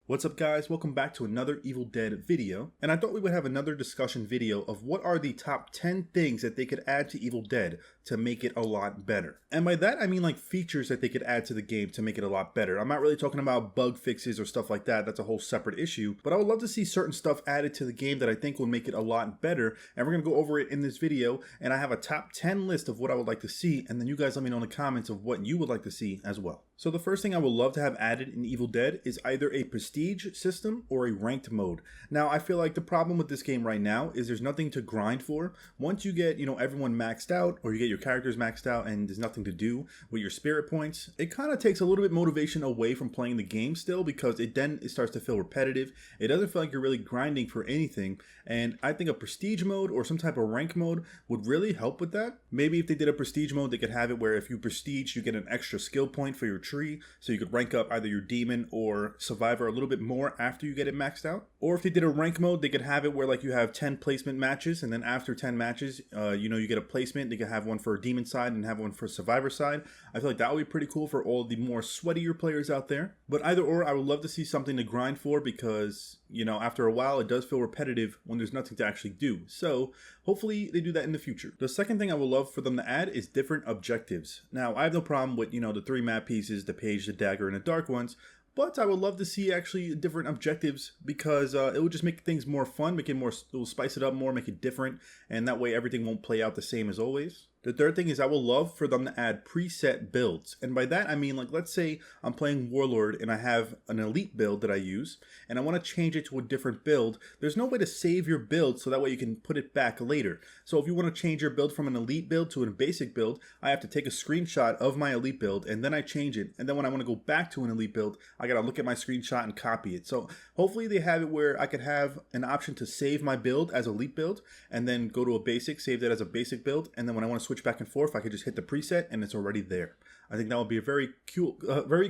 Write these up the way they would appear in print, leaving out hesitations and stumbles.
What's up guys, welcome back to another Evil Dead video, and I thought we would have another discussion video of what are the top 10 things that they could add to Evil Dead to make it a lot better. And by that I mean like features that they could add to the game to make it a lot better. I'm not really talking about bug fixes or stuff like that, that's a whole separate issue, but I would love to see certain stuff added to the game that I think will make it a lot better, and we're going to go over it in this video, and I have a top 10 list of what I would like to see, and then you guys let me know in the comments of what you would like to see as well. So the first thing I would love to have added in Evil Dead is either a prestige system or a ranked mode. Now I feel like the problem with this game right now is there's nothing to grind for. Once you get, everyone maxed out, or you get your characters maxed out and there's nothing to do with your spirit points, it kind of takes a little bit motivation away from playing the game still, because it starts to feel repetitive. It doesn't feel like you're really grinding for anything, and I think a prestige mode or some type of rank mode would really help with that. Maybe if they did a prestige mode, they could have it where if you prestige, you get an extra skill point for your tree, so you could rank up either your demon or survivor a little bit more after you get it maxed out. Or if they did a rank mode, they could have it where like you have 10 placement matches, and then after 10 matches, you get a placement. They could have one for demon side and have one for survivor side. I feel like that would be pretty cool for all the more sweatier players out there. But either or, I would love to see something to grind for, because after a while it does feel repetitive when there's nothing to actually do. So hopefully they do that in the future. The second thing I would love for them to add is different objectives. Now I have no problem with the 3 map pieces, the page, the dagger, and the dark ones, but I would love to see actually different objectives, because it would just make things more fun, it will spice it up more, make it different, and that way everything won't play out the same as always. The third thing is I would love for them to add preset builds. And by that I mean, like, let's say I'm playing Warlord and I have an elite build that I use, and I want to change it to a different build. There's no way to save your build so that way you can put it back later. So if you want to change your build from an elite build to a basic build, I have to take a screenshot of my elite build and then I change it. And then when I want to go back to an elite build, I got to look at my screenshot and copy it. So hopefully they have it where I could have an option to save my build as elite build and then go to a basic, save that as a basic build, and then when I want to switch back and forth, I could just hit the preset and it's already there. I think that would be a very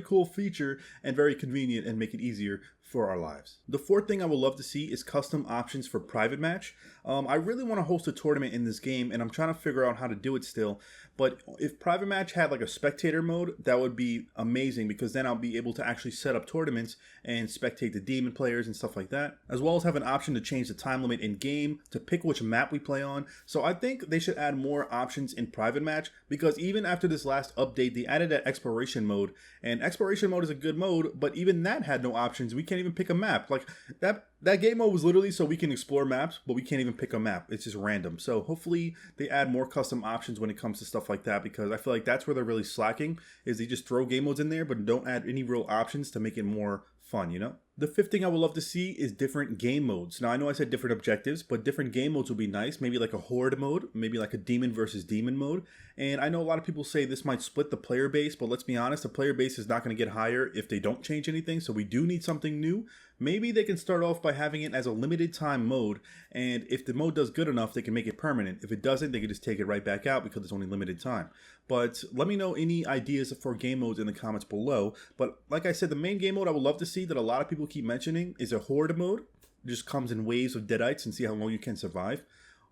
cool feature and very convenient, and make it easier for our lives. The fourth thing I would love to see is custom options for private match. I really want to host a tournament in this game, and I'm trying to figure out how to do it still. But if private match had like a spectator mode, that would be amazing, because then I'll be able to actually set up tournaments and spectate the demon players and stuff like that, as well as have an option to change the time limit in game, to pick which map we play on. So I think they should add more options in private match, because even after this last update, they added that exploration mode, and exploration mode is a good mode, but even that had no options. We can't even pick a map. Like that game mode was literally so we can explore maps, but we can't even pick a map. It's just random. So hopefully they add more custom options when it comes to stuff like that, because I feel like that's where they're really slacking, is they just throw game modes in there but don't add any real options to make it more fun, The fifth thing I would love to see is different game modes. Now I know I said different objectives, but different game modes would be nice. Maybe like a horde mode, maybe like a demon versus demon mode. And I know a lot of people say this might split the player base, but let's be honest, the player base is not going to get higher if they don't change anything. So we do need something new. Maybe they can start off by having it as a limited time mode, and if the mode does good enough, they can make it permanent. If it doesn't, they can just take it right back out because it's only limited time. But let me know any ideas for game modes in the comments below. But like I said, the main game mode I would love to see that a lot of people keep mentioning is a horde mode. It just comes in waves of deadites and see how long you can survive.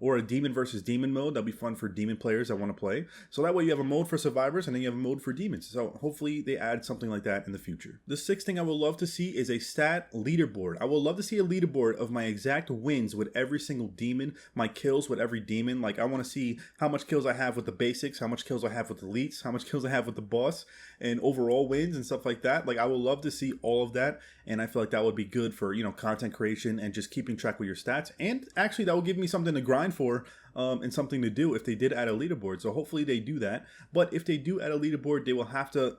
Or a demon versus demon mode. That'll be fun for demon players that want to play. So that way you have a mode for survivors and then you have a mode for demons. So hopefully they add something like that in the future. The sixth thing I would love to see is a stat leaderboard. I would love to see a leaderboard of my exact wins with every single demon, my kills with every demon. Like I want to see how much kills I have with the basics, how much kills I have with elites, how much kills I have with the boss, and overall wins and stuff like that. Like I would love to see all of that, and I feel like that would be good for content creation and just keeping track with your stats. And actually that will give me something to grind for and something to do if they did add a leaderboard. So hopefully they do that. But if they do add a leaderboard, they will have to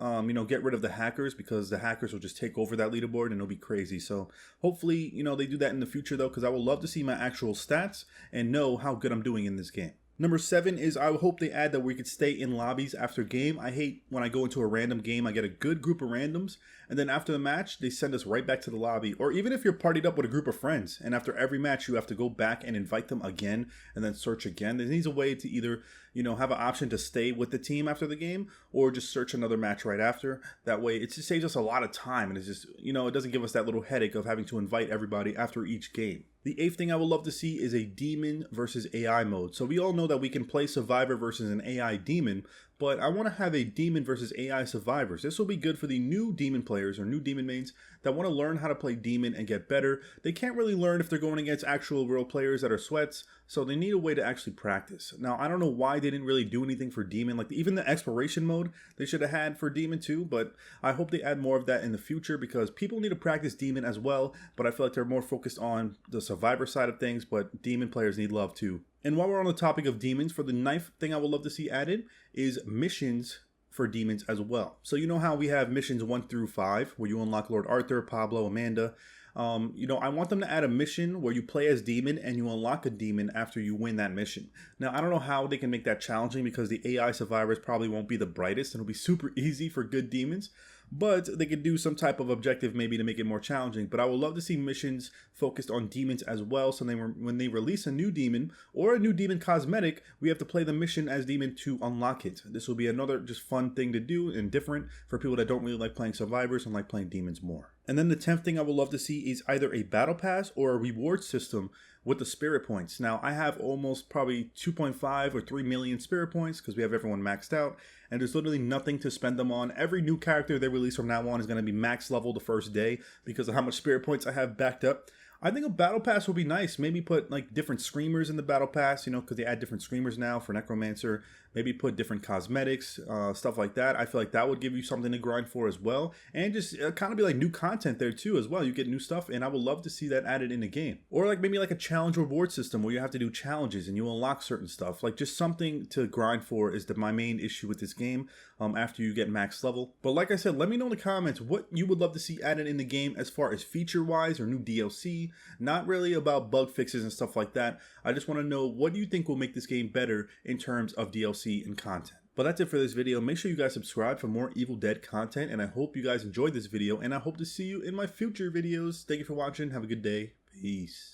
get rid of the hackers, because the hackers will just take over that leaderboard and it'll be crazy. So hopefully they do that in the future though, because I would love to see my actual stats and know how good I'm doing in this game. Number 7 is I hope they add that we could stay in lobbies after game. I hate when I go into a random game, I get a good group of randoms, and then after the match, they send us right back to the lobby. Or even if you're partied up with a group of friends, and after every match, you have to go back and invite them again, and then search again. There needs a way to either, have an option to stay with the team after the game, or just search another match right after. That way, it just saves us a lot of time, and it's just, it doesn't give us that little headache of having to invite everybody after each game. The 8th thing I would love to see is a demon versus AI mode. So we all know that we can play survivor versus an AI demon, but I want to have a demon versus AI survivors. This will be good for the new demon players or new demon mains that want to learn how to play demon and get better. They can't really learn if they're going against actual real players that are sweats, so they need a way to actually practice. Now, I don't know why they didn't really do anything for demon, like even the exploration mode they should have had for demon too, but I hope they add more of that in the future because people need to practice demon as well, but I feel like they're more focused on the survivor side of things, but demon players need love too. And while we're on the topic of demons, for the knife thing I would love to see added is missions for demons as well. So you know how we have missions 1 through 5 where you unlock Lord Arthur, Pablo, Amanda. I want them to add a mission where you play as demon and you unlock a demon after you win that mission. Now, I don't know how they can make that challenging because the AI survivors probably won't be the brightest and it'll be super easy for good demons, but they could do some type of objective maybe to make it more challenging. But I would love to see missions focused on demons as well, so when they release a new demon or a new demon cosmetic, we have to play the mission as demon to unlock it. This will be another just fun thing to do and different for people that don't really like playing survivors and like playing demons more. And then the 10th thing I would love to see is either a battle pass or a reward system with the spirit points. Now, I have almost probably 2.5 or 3 million spirit points because we have everyone maxed out, and there's literally nothing to spend them on. Every new character they release from now on is going to be max level the first day because of how much spirit points I have backed up. I think a battle pass would be nice. Maybe put like different screamers in the battle pass, because they add different screamers now for Necromancer. Maybe put different cosmetics, stuff like that. I feel like that would give you something to grind for as well. And just kind of be like new content there too as well. You get new stuff and I would love to see that added in the game. Or like maybe like a challenge reward system where you have to do challenges and you unlock certain stuff. Like just something to grind for is my main issue with this game after you get max level. But like I said, let me know in the comments what you would love to see added in the game as far as feature wise or new DLC. Not really about bug fixes and stuff like that. I just want to know what do you think will make this game better in terms of DLC and content. But that's it for this video. Make sure you guys subscribe for more Evil Dead content, and I hope you guys enjoyed this video, and I hope to see you in my future videos. Thank you for watching. Have a good day. Peace.